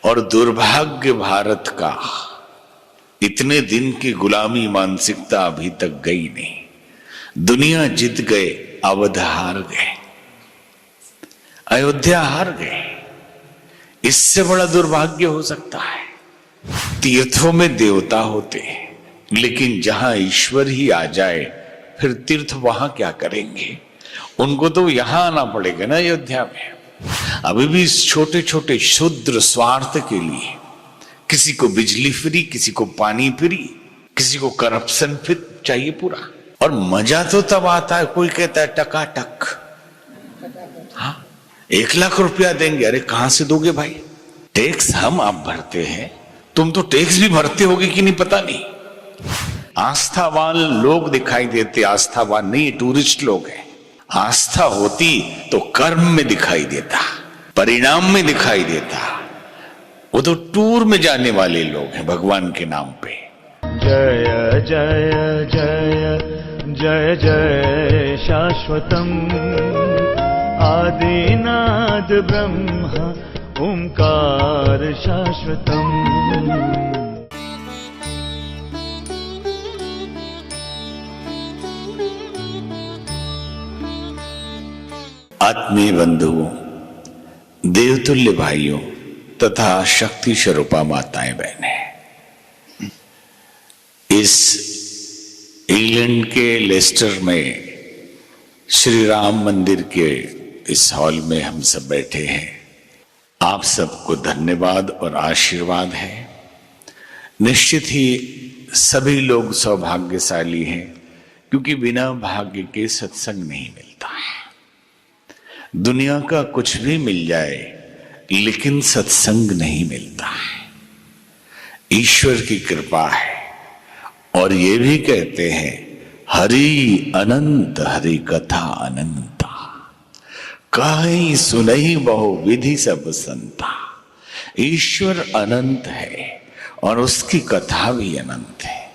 और दुर्भाग्य भारत का, इतने दिन की गुलामी मानसिकता अभी तक गई नहीं। दुनिया जीत गए, अवध हार गए, अयोध्या हार गए। इससे बड़ा दुर्भाग्य हो सकता है? तीर्थों में देवता होते हैं, लेकिन जहां ईश्वर ही आ जाए फिर तीर्थ वहां क्या करेंगे? उनको तो यहां आना पड़ेगा ना, अयोध्या में। अभी भी छोटे छोटे शूद्र स्वार्थ के लिए किसी को बिजली फ्री, किसी को पानी फ्री, किसी को करप्शन फ्री चाहिए पूरा। और मजा तो तब आता है, कोई कहता है टकाटक, हाँ 1 लाख रुपया देंगे। अरे कहां से दोगे भाई? टैक्स हम आप भरते हैं, तुम तो टैक्स भी भरते होगे कि नहीं पता नहीं। आस्थावान लोग दिखाई देते, आस्थावान नहीं, टूरिस्ट लोग हैं। आस्था होती तो कर्म में दिखाई देता, परिणाम में दिखाई देता। वो तो टूर में जाने वाले लोग हैं भगवान के नाम पे। जय जय जय जय जय शाश्वतम आदिनाद ब्रह्म ओंकार शाश्वतम। आत्मीय बंधुओं, देवतुल्य भाइयों तथा शक्ति स्वरूपा माताएं बहनें, इस इंग्लैंड के लेस्टर में श्री राम मंदिर के इस हॉल में हम सब बैठे हैं। आप सबको धन्यवाद और आशीर्वाद है। निश्चित ही सभी लोग सौभाग्यशाली हैं, क्योंकि बिना भाग्य के सत्संग नहीं मिलता है। दुनिया का कुछ भी मिल जाए, लेकिन सत्संग नहीं मिलता है। ईश्वर की कृपा है। और ये भी कहते हैं, हरि अनंत हरि कथा अनंता, कहीं सुनई बहु विधि सब संता। ईश्वर अनंत है और उसकी कथा भी अनंत है।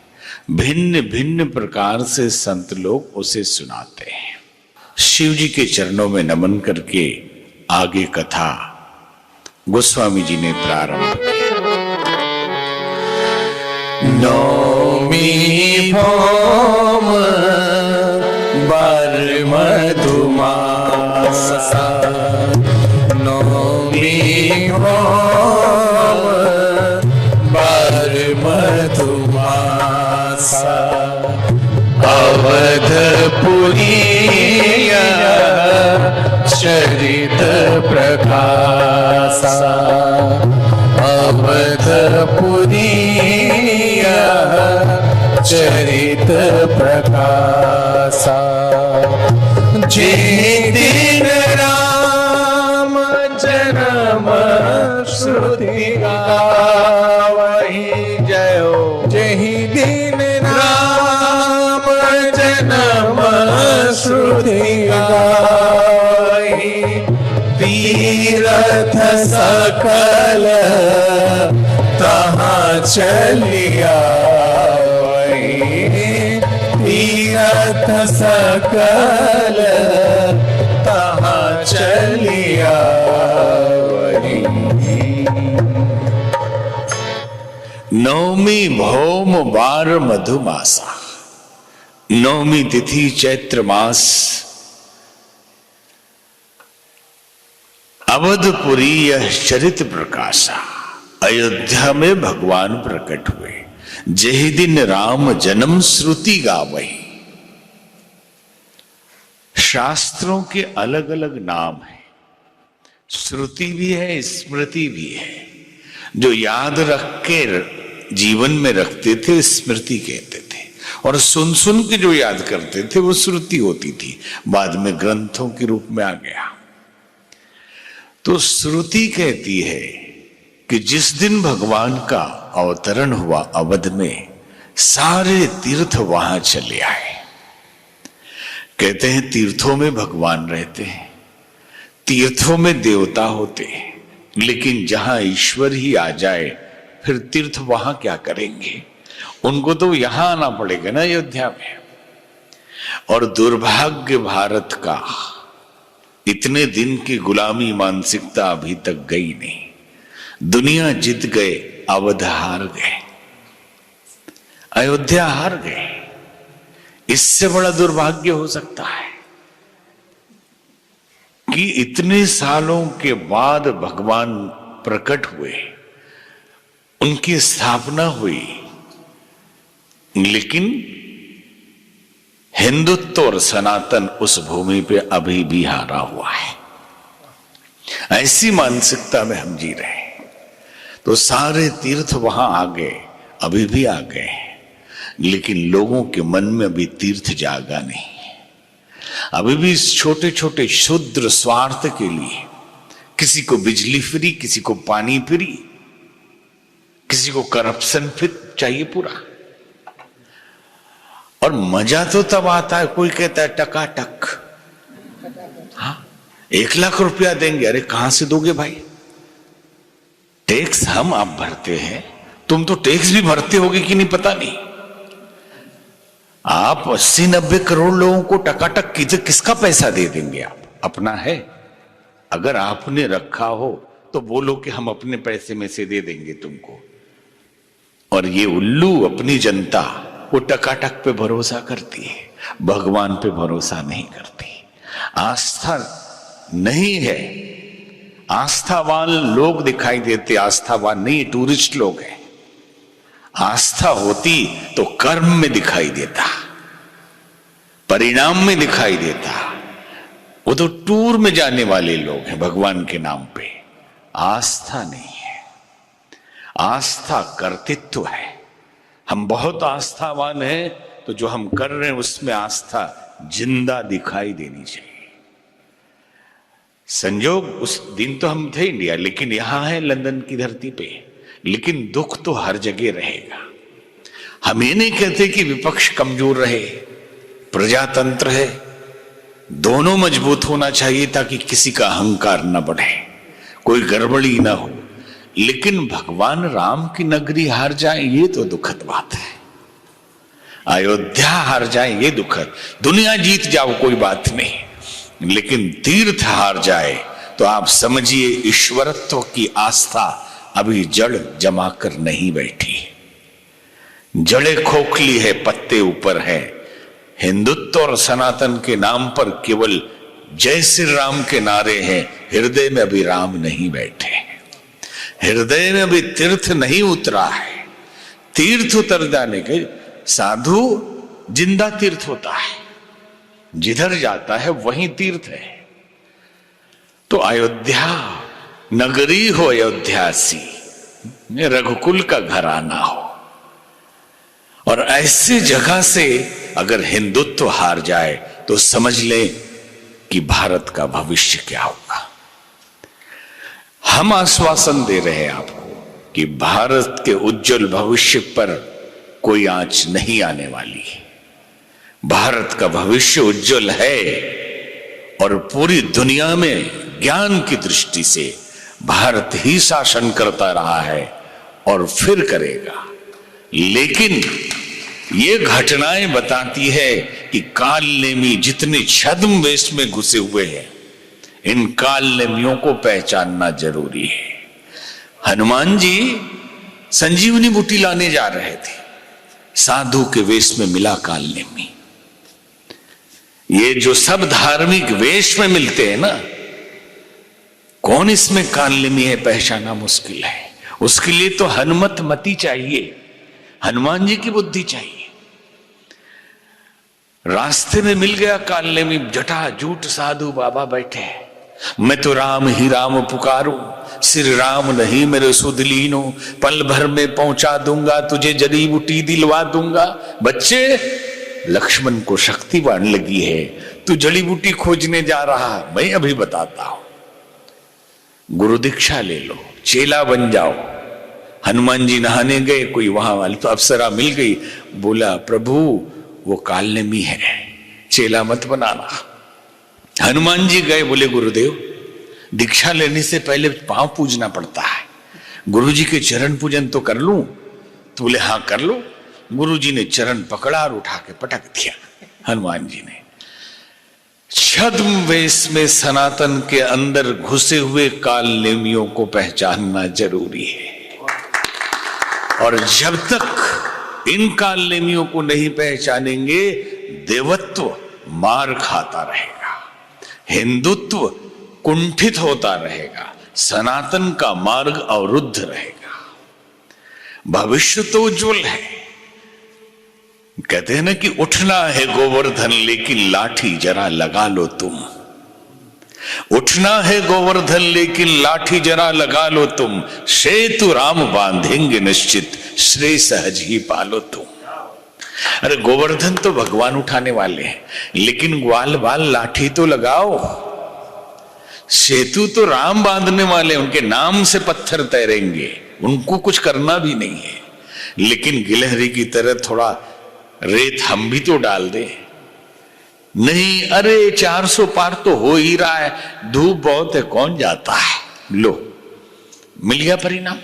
भिन्न भिन्न प्रकार से संत लोग उसे सुनाते हैं। शिव जी के चरणों में नमन करके आगे कथा गोस्वामी जी ने प्रारंभ किया। नौमी भौम बर मधुमासा, नौमी भौम बर मधुमासा, अवधपुरी चरित प्रकाशा, अवधपुरी चरित प्रकाशा। जे दिन राम जन्म श्रुति गावहि जयो, जेहि दिन राम जन्म श्रुति गावहि, तीरथ सकल तहाँ चलिया वही, तीरथ सकल तहाँ चलिया वही। नौमी भौम बार मधुमासा, नौमी तिथि चैत्र मास, अवधपुरी यह चरित प्रकाशा। अयोध्या में भगवान प्रकट हुए। जेहि दिन राम जन्म श्रुति गावहि। शास्त्रों के अलग अलग नाम हैं। श्रुति भी है, स्मृति भी है। जो याद रख के जीवन में रखते थे स्मृति कहते थे, और सुन सुन के जो याद करते थे वो श्रुति होती थी। बाद में ग्रंथों के रूप में आ गया। तो श्रुति कहती है कि जिस दिन भगवान का अवतरण हुआ अवध में, सारे तीर्थ वहां चले आए। कहते हैं तीर्थों में भगवान रहते हैं, तीर्थों में देवता होते हैं, लेकिन जहां ईश्वर ही आ जाए फिर तीर्थ वहां क्या करेंगे? उनको तो यहां आना पड़ेगा ना, अयोध्या में। और दुर्भाग्य भारत का, इतने दिन की गुलामी मानसिकता अभी तक गई नहीं। दुनिया जीत गए, अवध हार गए, अयोध्या हार गए। इससे बड़ा दुर्भाग्य हो सकता है कि इतने सालों के बाद भगवान प्रकट हुए, उनकी स्थापना हुई, लेकिन हिंदुत्व और सनातन उस भूमि पे अभी भी हारा हुआ है। ऐसी मानसिकता में हम जी रहे हैं। तो सारे तीर्थ वहां आ गए, अभी भी आ गए हैं, लेकिन लोगों के मन में अभी तीर्थ जागा नहीं। अभी भी छोटे छोटे क्षुद्र स्वार्थ के लिए किसी को बिजली फ्री, किसी को पानी फ्री, किसी को करप्शन फ्री चाहिए पूरा। और मजा तो तब आता है, कोई कहता है टकाटक, हाँ 1 लाख रुपया देंगे। अरे कहां से दोगे भाई? टैक्स हम आप भरते हैं, तुम तो टैक्स भी भरते होगे कि नहीं पता नहीं। आप 80-90 करोड़ लोगों को टकाटक किसका पैसा दे देंगे? आप अपना है? अगर आपने रखा हो तो बोलो कि हम अपने पैसे में से दे देंगे तुमको। और ये उल्लू अपनी जनता वो टकाटक पे भरोसा करती है, भगवान पे भरोसा नहीं करती। आस्था नहीं है, आस्थावान लोग दिखाई देते, आस्थावान नहीं टूरिस्ट लोग हैं। आस्था होती तो कर्म में दिखाई देता, परिणाम में दिखाई देता। वो तो टूर में जाने वाले लोग हैं भगवान के नाम पे। आस्था नहीं है, आस्था कर्तृत्व है। हम बहुत आस्थावान हैं तो जो हम कर रहे हैं उसमें आस्था जिंदा दिखाई देनी चाहिए। संयोग उस दिन तो हम थे इंडिया, लेकिन यहां है लंदन की धरती पे, लेकिन दुख तो हर जगह रहेगा। हम ये नहीं कहते कि विपक्ष कमजोर रहे, प्रजातंत्र है, दोनों मजबूत होना चाहिए ताकि किसी का अहंकार न बढ़े, कोई गड़बड़ी ना हो। लेकिन भगवान राम की नगरी हार जाए ये तो दुखद बात है। अयोध्या हार जाए ये दुखद, दुनिया जीत जाओ कोई बात नहीं, लेकिन तीर्थ हार जाए तो आप समझिए ईश्वरत्व की आस्था अभी जड़ जमा कर नहीं बैठी, जड़े खोखली है, पत्ते ऊपर है। हिंदुत्व और सनातन के नाम पर केवल जय श्री राम के नारे हैं, हृदय में अभी राम नहीं बैठे, हृदय में अभी तीर्थ नहीं उतरा है। तीर्थ उतर जाने के साधु जिंदा तीर्थ होता है, जिधर जाता है वहीं तीर्थ है। तो अयोध्या नगरी हो, अयोध्यासी रघुकुल का घराना हो, और ऐसी जगह से अगर हिंदुत्व हार जाए तो समझ ले कि भारत का भविष्य क्या होगा। हम आश्वासन दे रहे हैं आपको कि भारत के उज्जवल भविष्य पर कोई आंच नहीं आने वाली है। भारत का भविष्य उज्जवल है और पूरी दुनिया में ज्ञान की दृष्टि से भारत ही शासन करता रहा है और फिर करेगा। लेकिन ये घटनाएं बताती है कि काल नेमी जितने छद्म वेश में घुसे हुए हैं, इन काल नेमियों को पहचानना जरूरी है। हनुमान जी संजीवनी बूटी लाने जा रहे थे, साधु के वेश में मिला काल नेमी। ये जो सब धार्मिक वेश में मिलते हैं ना, कौन इसमें काल नेमी है पहचाना मुश्किल है। उसके लिए तो हनुमत मति चाहिए, हनुमान जी की बुद्धि चाहिए। रास्ते में मिल गया काल नेमी, जटा जूट साधु बाबा बैठे, मैं तो राम ही राम पुकारूं, श्री राम नहीं मेरे सुध लीनो, पल भर में पहुंचा दूंगा तुझे, जड़ी बूटी दिलवा दूंगा। बच्चे, लक्ष्मण को शक्ति बढ़ने लगी है, तू जड़ी बूटी खोजने जा रहा, मैं अभी बताता हूं। गुरु दीक्षा ले लो, चेला बन जाओ। हनुमान जी नहाने गए, कोई वहां वाली तो अप्सरा मिल गई, बोला प्रभु वो काल नेमी है, चेला मत बनाना। हनुमान जी गए, बोले गुरुदेव दीक्षा लेने से पहले पांव पूजना पड़ता है, गुरुजी के चरण पूजन तो कर लूं? तो बोले हाँ कर लो। गुरुजी ने चरण पकड़ा और उठा के पटक दिया हनुमान जी ने। छद्म वेश में सनातन के अंदर घुसे हुए काल नेमियों को पहचानना जरूरी है। और जब तक इन काल नेमियों को नहीं पहचानेंगे, देवत्व मार खाता रहेगा, हिंदुत्व कुंठित होता रहेगा, सनातन का मार्ग अवरुद्ध रहेगा। भविष्य तो उज्जवल है। कहते हैं ना कि उठना है गोवर्धन लेकिन लाठी जरा लगा लो तुम। उठना है गोवर्धन लेकिन लाठी जरा लगा लो तुम। सेतु राम बांधेंगे निश्चित, श्रेय सहज ही पालो तुम। अरे गोवर्धन तो भगवान उठाने वाले हैं, लेकिन ग्वाल बाल लाठी तो लगाओ। सेतु तो राम बांधने वाले, उनके नाम से पत्थर तैरेंगे, उनको कुछ करना भी नहीं है। लेकिन गिलहरी की तरह थोड़ा रेत हम भी तो डाल दे। नहीं, अरे 400 पार तो हो ही रहा है, धूप बहुत है, कौन जाता है। लो, मिल गया परिणाम।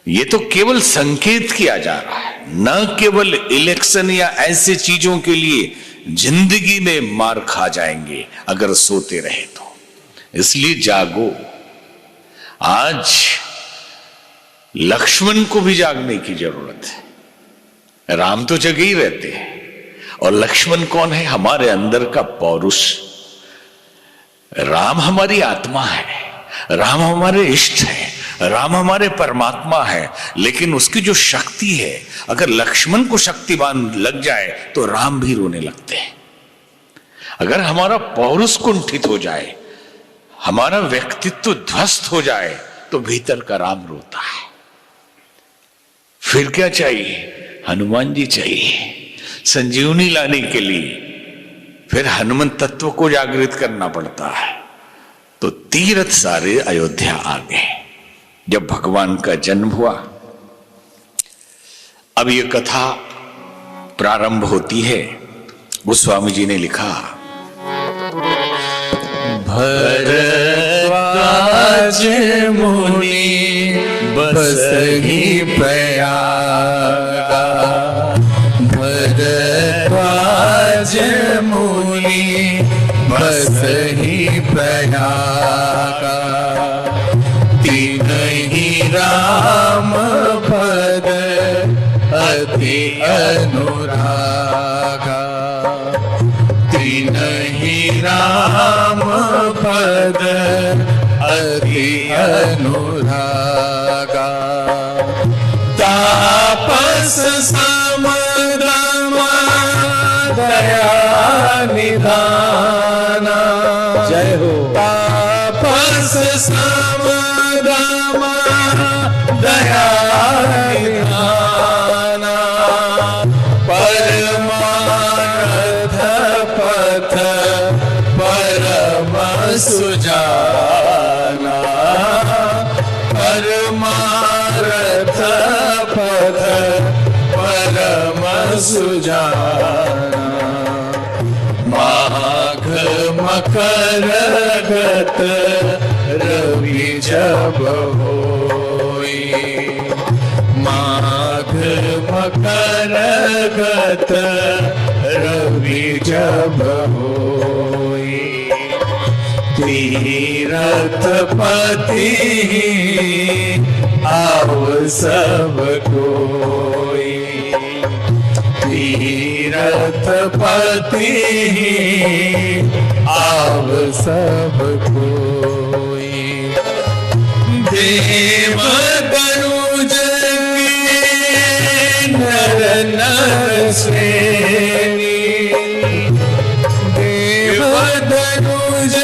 ये तो केवल संकेत किया जा रहा है, न केवल इलेक्शन या ऐसे चीजों के लिए जिंदगी में मार खा जाएंगे अगर सोते रहे तो। इसलिए जागो। आज लक्ष्मण को भी जागने की जरूरत है। राम तो जगे ही रहते हैं, और लक्ष्मण कौन है? हमारे अंदर का पौरुष। राम हमारी आत्मा है, राम हमारे इष्ट है, राम हमारे परमात्मा है। लेकिन उसकी जो शक्ति है, अगर लक्ष्मण को शक्तिवान लग जाए तो राम भी रोने लगते हैं। अगर हमारा पौरुष कुंठित हो जाए, हमारा व्यक्तित्व ध्वस्त हो जाए, तो भीतर का राम रोता है। फिर क्या चाहिए? हनुमान जी चाहिए संजीवनी लाने के लिए। फिर हनुमान तत्व को जागृत करना पड़ता है। तो तीर्थ सारे अयोध्या आ गए जब भगवान का जन्म हुआ। अब ये कथा प्रारंभ होती है। गोस्वामी जी ने लिखा, भरद्वाज मुनि बसहि प्रयागा। भरद्वाज मुनि बसहि प्रयागा। तिन्हि राम पद अति अनुरागा। तिन्हि राम पद अति अनुरागा। तापस समदम दया निधाना। जय हो। तापस समदम दया निधाना। परमार्थ पथ परम सुजाना। परमार्थ पथ परम सुजाना। माघ मकर गत रवि जब होई। माघ मकर गत रवि जब होई। तीरथ पति आओ सब कोई। तीरथ पति आओ सब कोई। देव तनुज के नर नर श्रेणी। देव तनुज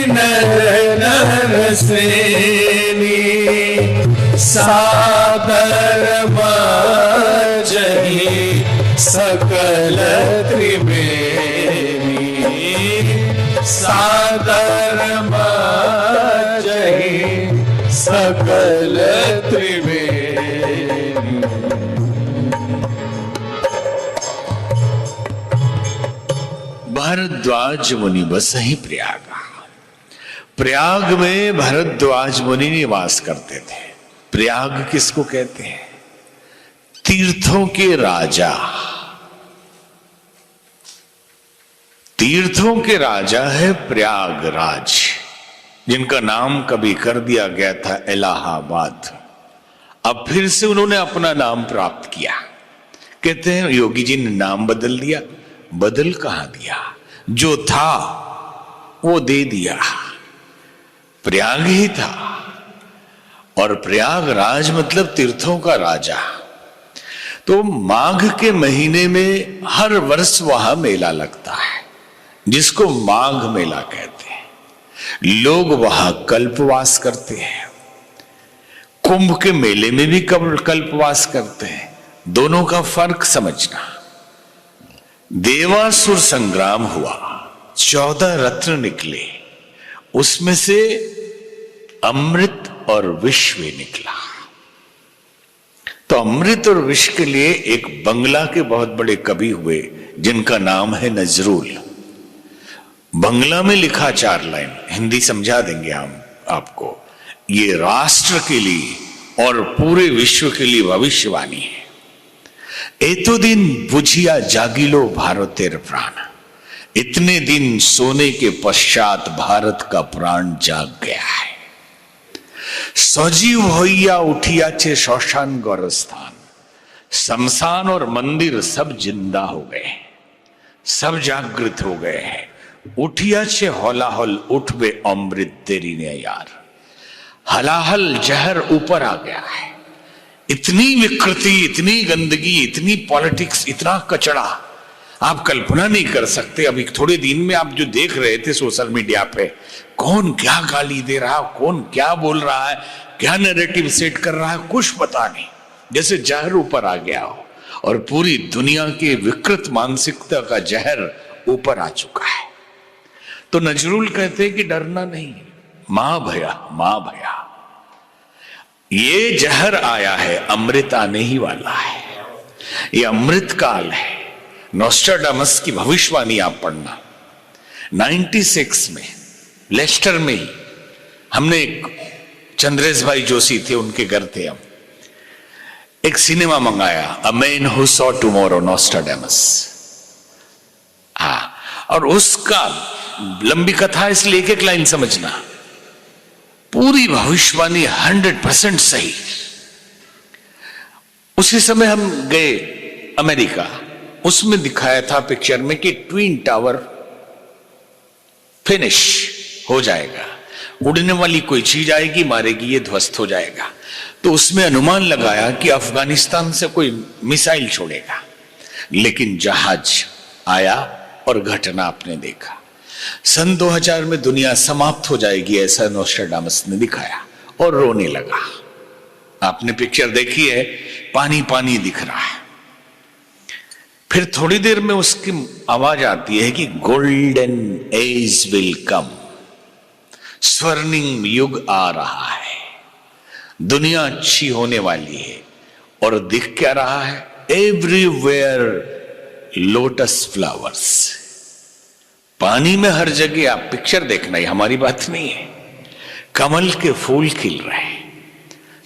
नर नर श्रेणी। सादर बाजहि सकल त्रिवेणी। सादर बाजहि सकल त्रिवेणी। भरद्वाज मुनि बसहि प्रयागा। प्रयाग में भरद्वाज मुनि निवास करते थे। प्रयाग किसको कहते हैं? तीर्थों के राजा। तीर्थों के राजा है प्रयागराज, जिनका नाम कभी कर दिया गया था इलाहाबाद। अब फिर से उन्होंने अपना नाम प्राप्त किया। कहते हैं योगी जी ने नाम बदल दिया। बदल कहां दिया, जो था वो दे दिया। प्रयाग ही था, और प्रयागराज मतलब तीर्थों का राजा। तो माघ के महीने में हर वर्ष वहां मेला लगता है, जिसको माघ मेला कहते हैं। लोग वहां कल्पवास करते हैं। कुंभ के मेले में भी कल्पवास करते हैं। दोनों का फर्क समझना। देवासुर संग्राम हुआ, 14 रत्न निकले, उसमें से अमृत और विष भी निकला। तो अमृत और विष के लिए एक बंगला के बहुत बड़े कवि हुए, जिनका नाम है नजरुल। बंगला में लिखा 4 लाइन, हिंदी समझा देंगे हम आपको। ये राष्ट्र के लिए और पूरे विश्व के लिए भविष्यवाणी है। एतो दिन बुझिया जागिलो भारतेर प्राण, इतने दिन सोने के पश्चात भारत का प्राण जाग गया है। सजीव होइया उठिया छे शौशान गौरस्थान, शमशान और मंदिर सब जिंदा हो गए, सब जागृत हो गए हैं। उठिया छे हौलाहल उठबे अमृत तेरी ने यार, हलाहल जहर ऊपर आ गया है। इतनी विकृति, इतनी गंदगी, इतनी पॉलिटिक्स, इतना कचड़ा आप कल्पना नहीं कर सकते। अभी थोड़े दिन में आप जो देख रहे थे सोशल मीडिया पे, कौन क्या गाली दे रहा है, कौन क्या बोल रहा है, क्या नैरेटिव सेट कर रहा है, कुछ पता नहीं। जैसे जहर ऊपर आ गया हो, और पूरी दुनिया के विकृत मानसिकता का जहर ऊपर आ चुका है। तो नजरुल कहते हैं कि डरना नहीं, मां भया, मां भया। ये जहर आया है, अमृत आने ही वाला है। ये अमृत काल है। नोस्ट्राडामस की भविष्यवाणी आप पढ़ना। 96 में लेस्टर में ही हमने एक चंद्रेश भाई जोशी थे, उनके घर थे हम, एक सिनेमा मंगाया, a man who saw tomorrow, Nostradamus. हाँ, और उसका लंबी कथा, इसलिए एक एक लाइन समझना। पूरी भविष्यवाणी 100% सही। उसी समय हम गए अमेरिका, उसमें दिखाया था पिक्चर में कि ट्विन टावर फिनिश हो जाएगा, उड़ने वाली कोई चीज आएगी, मारेगी, ये ध्वस्त हो जाएगा। तो उसमें अनुमान लगाया कि अफगानिस्तान से कोई मिसाइल छोड़ेगा, लेकिन जहाज आया और घटना आपने देखा। सन 2000 में दुनिया समाप्त हो जाएगी, ऐसा नोस्ट्राडामस ने दिखाया, और रोने लगा। आपने पिक्चर देखी है, पानी पानी दिख रहा है। फिर थोड़ी देर में उसकी आवाज आती है कि गोल्डन एज विल कम, स्वर्णिम युग आ रहा है, दुनिया अच्छी होने वाली है। और दिख क्या रहा है? Everywhere lotus flowers. पानी में हर जगह, आप पिक्चर देखना, ही हमारी बात नहीं है, कमल के फूल खिल रहे हैं।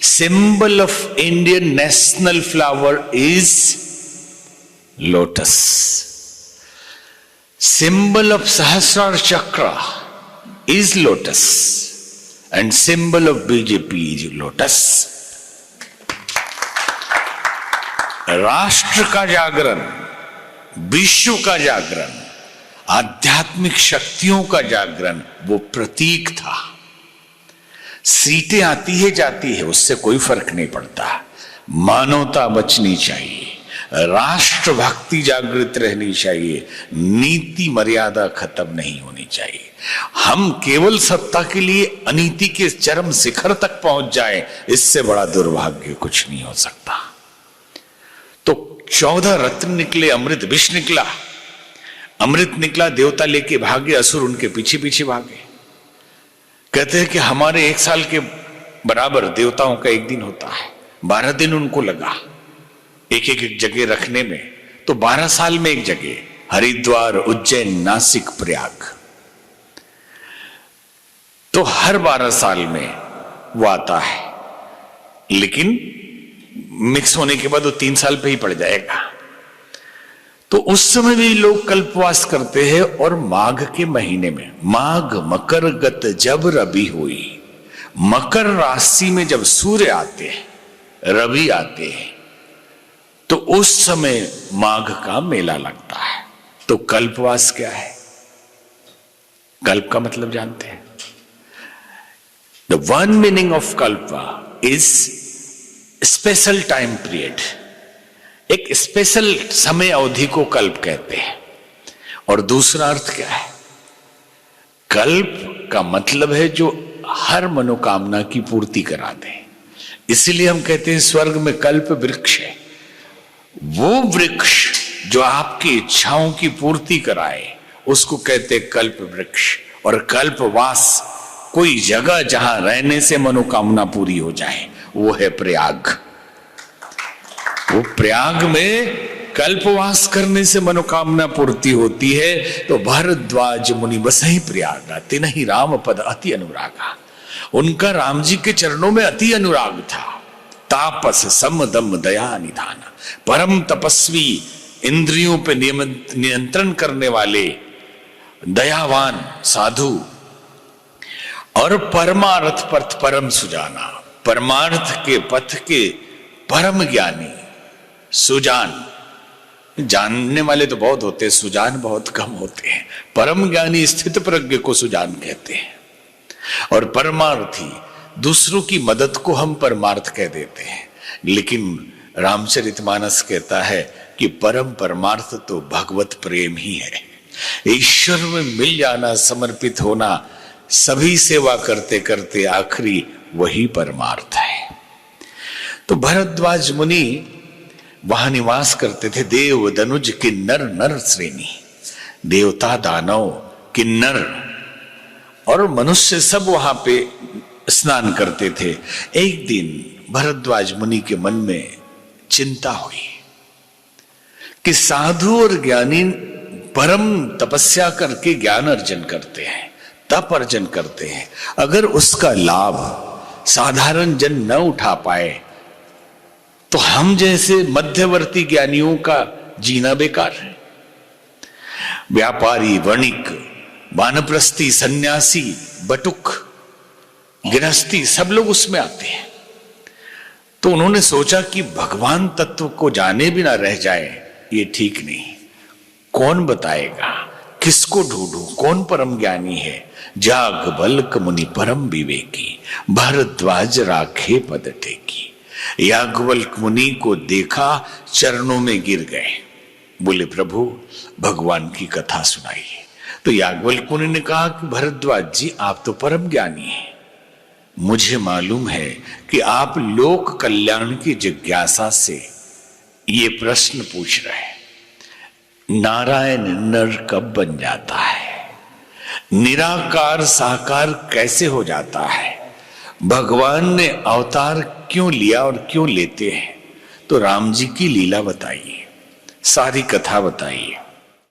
Symbol of Indian national flower is lotus. Symbol of Sahasrara chakra is lotus, and symbol of BJP is lotus. राष्ट्र का जागरण, विश्व का जागरण, आध्यात्मिक शक्तियों का जागरण, वो प्रतीक था। सीटें आती है जाती है, उससे कोई फर्क नहीं पड़ता। मानवता बचनी चाहिए, राष्ट्रभक्ति जागृत रहनी चाहिए, नीति मर्यादा खत्म नहीं होनी चाहिए। हम केवल सत्ता के लिए अनीति के चरम शिखर तक पहुंच जाए, इससे बड़ा दुर्भाग्य कुछ नहीं हो सकता। तो 14 रत्न निकले, अमृत विष निकला। अमृत निकला, देवता लेके भागे, असुर उनके पीछे पीछे भागे। कहते हैं कि हमारे 1 साल के बराबर देवताओं का एक दिन होता है। 12 दिन उनको लगा एक एक जगह रखने में, तो 12 साल में एक जगह, हरिद्वार, उज्जैन, नासिक, प्रयाग। तो हर 12 साल में वो आता है, लेकिन मिक्स होने के बाद वो 3 साल पे ही पड़ जाएगा। तो उस समय भी लोग कल्पवास करते हैं। और माघ के महीने में, माघ मकर गत जब रवि हुई, मकर राशि में जब सूर्य आते हैं, रवि आते हैं, तो उस समय माघ का मेला लगता है। तो कल्पवास क्या है? कल्प का मतलब जानते हैं? The one meaning of Kalpa is special time period. एक स्पेशल समय अवधि को कल्प कहते हैं। और दूसरा अर्थ क्या है? कल्प का मतलब है जो हर मनोकामना की पूर्ति करा दे। इसीलिए हम कहते हैं स्वर्ग में कल्प वृक्ष है। वो वृक्ष जो आपकी इच्छाओं की पूर्ति कराए उसको कहते हैं कल्प वृक्ष। और कल्पवास कोई जगह जहां रहने से मनोकामना पूरी हो जाए वो है प्रयाग। वो प्रयाग में कल्पवास करने से मनोकामना पूर्ति होती है। तो भरद्वाज मुनि बसहि प्रयागा तिन्हि राम पद अति अनुरागा। उनका राम जी के चरणों में अति अनुराग था। तापस सम दम दया निधान, परम तपस्वी, इंद्रियों पे नियंत्रण करने वाले, दयावान साधु, और परमार्थ पथ परम सुजाना, परमार्थ के पथ के परम ज्ञानी, सुजान। जानने वाले तो बहुत होते हैं, सुजान बहुत कम होते हैं। परम ज्ञानी स्थित प्रज्ञ को सुजान कहते हैं। और परमार्थी, दूसरों की मदद को हम परमार्थ कह देते हैं। लेकिन रामचरितमानस कहता है कि परम परमार्थ तो भगवत प्रेम ही है। ईश्वर में मिल जाना, समर्पित होना, सभी सेवा करते करते आखिरी वही परमार्थ है। तो भरद्वाज मुनि वहां निवास करते थे। देव दनुज किन्नर नर श्रेणी, देवता दानव किन्नर और मनुष्य सब वहां पे स्नान करते थे। एक दिन भरद्वाज मुनि के मन में चिंता हुई कि साधु और ज्ञानी परम तपस्या करके ज्ञान अर्जन करते हैं, तप अर्जन करते हैं। अगर उसका लाभ साधारण जन न उठा पाए तो हम जैसे मध्यवर्ती ज्ञानियों का जीना बेकार है। व्यापारी, वणिक, वानप्रस्थी, सन्यासी, बटुक, गृहस्थी, सब लोग उसमें आते हैं। तो उन्होंने सोचा कि भगवान तत्व को जाने बिना रह जाए ये ठीक नहीं। कौन बताएगा, किसको ढूंढूं, कौन परम ज्ञानी है? जाग बल्क मुनि परम विवेकी, भरद्वाज राखे पद टेकी। याज्ञवल्क्य मुनि को देखा, चरणों में गिर गए, बोले प्रभु भगवान की कथा सुनाइए। तो याज्ञवल्क्य मुनि ने कहा कि भरद्वाज जी आप तो परम ज्ञानी हैं, मुझे मालूम है कि आप लोक कल्याण की जिज्ञासा से ये प्रश्न पूछ रहे हैं, नारायण नर कब बन जाता है, निराकार साकार कैसे हो जाता है, भगवान ने अवतार क्यों लिया और क्यों लेते हैं। तो राम जी की लीला बताइए, सारी कथा बताइए।